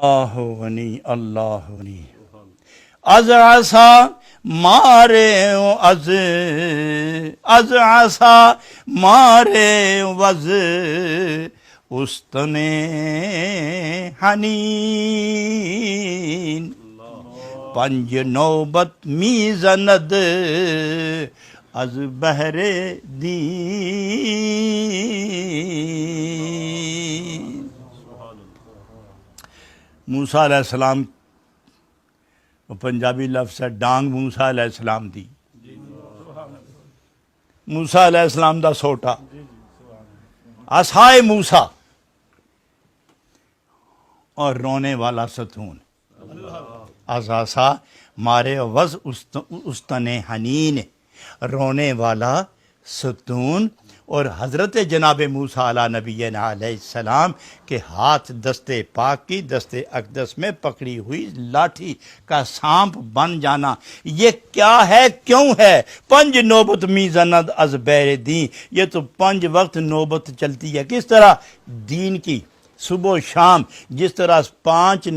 اللہ غنی اللہ غنی از عصا مارے از عصا مارے وز استن حنین پنج نوبت می زند از بحر دین۔ موسیٰ علیہ السلام وہ پنجابی لفظ ہے ڈانگ موسیٰ علیہ السلام دی، موسیٰ علیہ السلام دا سوٹا عصائے موسیٰ اور رونے والا ستون از عصا مارے وز استن حنین، رونے والا ستون، اور حضرت جناب موسیٰ علیہ نبینا علیہ السلام کے ہاتھ دستے پاک کی دستے اقدس میں پکڑی ہوئی لاٹھی کا سانپ بن جانا، یہ کیا ہے کیوں ہے؟ پنج نوبت می زند از بیر دین، یہ تو 5 وقت نوبت چلتی ہے، کس طرح؟ دین کی، صبح و شام، جس طرح 5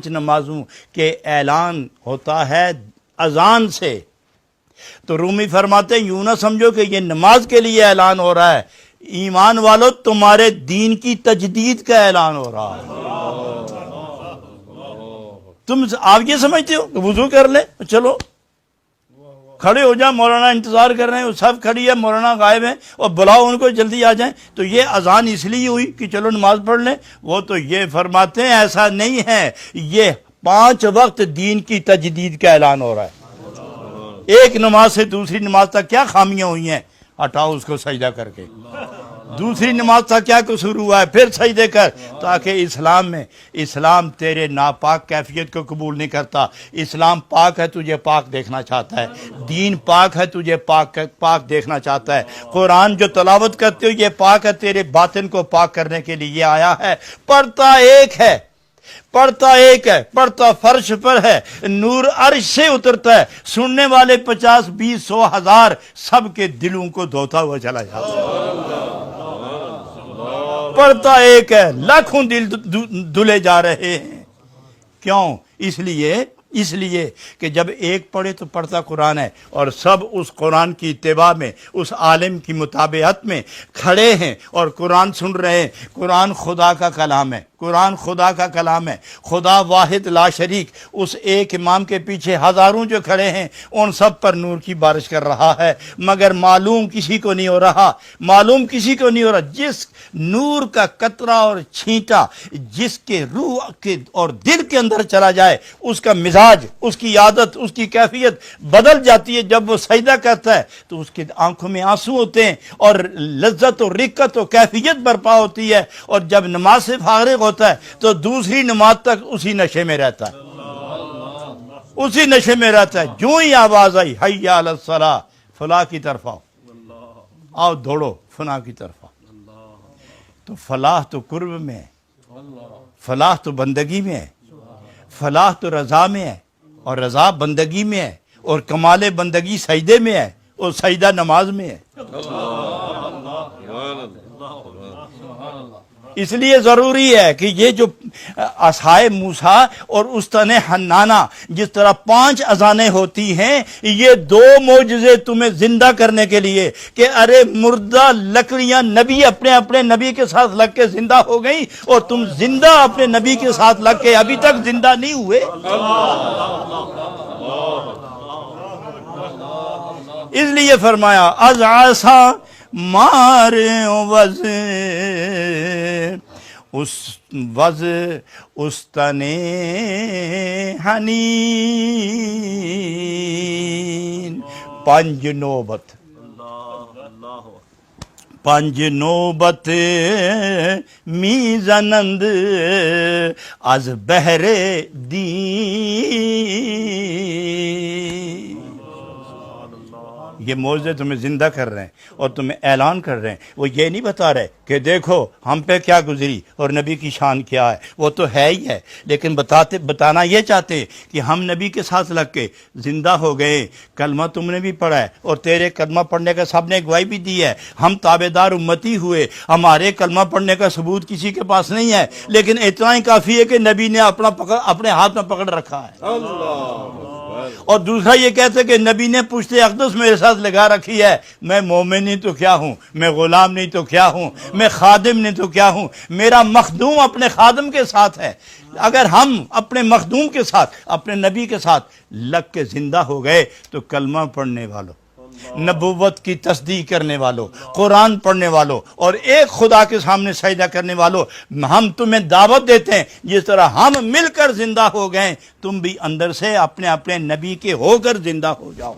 نمازوں کے اعلان ہوتا ہے اذان سے، تو رومی فرماتے ہیں یوں نہ سمجھو کہ یہ نماز کے لیے اعلان ہو رہا ہے، ایمان والو تمہارے دین کی تجدید کا اعلان ہو رہا ہے۔ آپ یہ سمجھتے ہو کہ وضو کر لیں چلو کھڑے ہو جائیں، مولانا انتظار کر رہے ہیں، وہ سب کھڑی ہے، مولانا غائب ہیں، اور بلاؤ ان کو جلدی آ جائیں، تو یہ اذان اس لیے ہوئی کہ چلو نماز پڑھ لیں؟ وہ تو یہ فرماتے ہیں ایسا نہیں ہے، یہ 5 وقت دین کی تجدید کا اعلان ہو رہا ہے۔ ایک نماز سے دوسری نماز تک کیا خامیاں ہوئی ہیں، ہٹاؤ اس کو سجدہ کر کے، دوسری نماز تک کیا قصور ہوا ہے، پھر سجدے کر، تاکہ اسلام تیرے ناپاک کیفیت کو قبول نہیں کرتا، اسلام پاک ہے، تجھے پاک دیکھنا چاہتا ہے، دین پاک ہے، تجھے پاک دیکھنا چاہتا ہے، قرآن جو تلاوت کرتے ہو یہ پاک ہے، تیرے باطن کو پاک کرنے کے لیے یہ آیا ہے۔ پڑھتا ایک ہے، پڑھتا فرش پر ہے، نور عرش سے اترتا ہے، سننے والے 50 20 100 1000 سب کے دلوں کو دھوتا ہوا چلا جاتا ہے۔ پڑھتا ایک ہے، لاکھوں دل دھلے جا رہے ہیں، کیوں؟ اس لیے کہ جب ایک پڑھے تو پڑھتا قرآن ہے، اور سب اس قرآن کی اتباع میں، اس عالم کی مطابعت میں کھڑے ہیں اور قرآن سن رہے ہیں۔ قرآن خدا کا کلام ہے، قرآن خدا کا کلام ہے، خدا واحد لا شریک اس ایک امام کے پیچھے ہزاروں جو کھڑے ہیں ان سب پر نور کی بارش کر رہا ہے، مگر معلوم کسی کو نہیں ہو رہا، جس نور کا قطرہ اور چھینٹا جس کے روح کے اور دل کے اندر چلا جائے، اس کا مزاج، اس کی عادت، اس کی کیفیت بدل جاتی ہے۔ جب وہ سجدہ کرتا ہے تو اس کی آنکھوں میں آنسو ہوتے ہیں اور لذت و رقت و کیفیت برپا ہوتی ہے، اور جب نماز سے فارغ ہوتا ہے تو دوسری نماز تک اسی نشے میں رہتا ہے، جو ہی آواز آئی حی علی الصلاۃ، فلاح کی طرف آؤ دوڑو فلاح کی طرف آؤ، تو فلاح تو قرب میں ہے، فلاح تو بندگی میں ہے، فلاح تو رضا میں ہے، اور رضا بندگی میں ہے، اور کمال بندگی سجدے میں ہے، اور سجدہ نماز میں ہے۔ اس لیے ضروری ہے کہ یہ جو عصائے موسیٰ اور استن حنانہ، جس طرح 5 اذانیں ہوتی ہیں، یہ 2 معجزے تمہیں زندہ کرنے کے لیے کہ ارے مردہ لکڑیاں نبی اپنے نبی کے ساتھ لگ کے زندہ ہو گئیں، اور تم زندہ اپنے نبی کے ساتھ لگ کے ابھی تک زندہ نہیں ہوئے۔ اس لیے فرمایا از عصا مار وز استن حنین، 5 نوبت می زنند از بحر دین، یہ معجزے تمہیں زندہ کر رہے ہیں اور تمہیں اعلان کر رہے ہیں. وہ یہ نہیں بتا رہے کہ دیکھو ہم پہ کیا گزری اور نبی کی شان کیا ہے، وہ تو ہے ہی ہے، لیکن بتانا یہ چاہتے ہیں کہ ہم نبی کے ساتھ لگ کے زندہ ہو گئے. کلمہ تم نے بھی پڑھا ہے اور تیرے کلمہ پڑھنے کا سب نے گواہی بھی دی ہے. ہم تابعدار امتی ہوئے، ہمارے کلمہ پڑھنے کا ثبوت کسی کے پاس نہیں ہے، لیکن اتنا ہی کافی ہے کہ نبی نے اپنے ہاتھ میں پکڑ رکھا ہے. اور دوسرا یہ کہتے کہ نبی نے پشت اقدس میرے ساتھ لگا رکھی ہے. میں مومن نہیں تو کیا ہوں، میں غلام نہیں تو کیا ہوں، میں خادم نہیں تو کیا ہوں، میرا مخدوم اپنے خادم کے ساتھ ہے. اگر ہم اپنے مخدوم کے ساتھ، اپنے نبی کے ساتھ لگ کے زندہ ہو گئے تو کلمہ پڑھنے والوں، نبوت کی تصدیق کرنے والوں، قرآن پڑھنے والوں اور ایک خدا کے سامنے سجدہ کرنے والوں، ہم تمہیں دعوت دیتے ہیں جس طرح ہم مل کر زندہ ہو گئے، تم بھی اندر سے اپنے اپنے نبی کے ہو کر زندہ ہو جاؤ.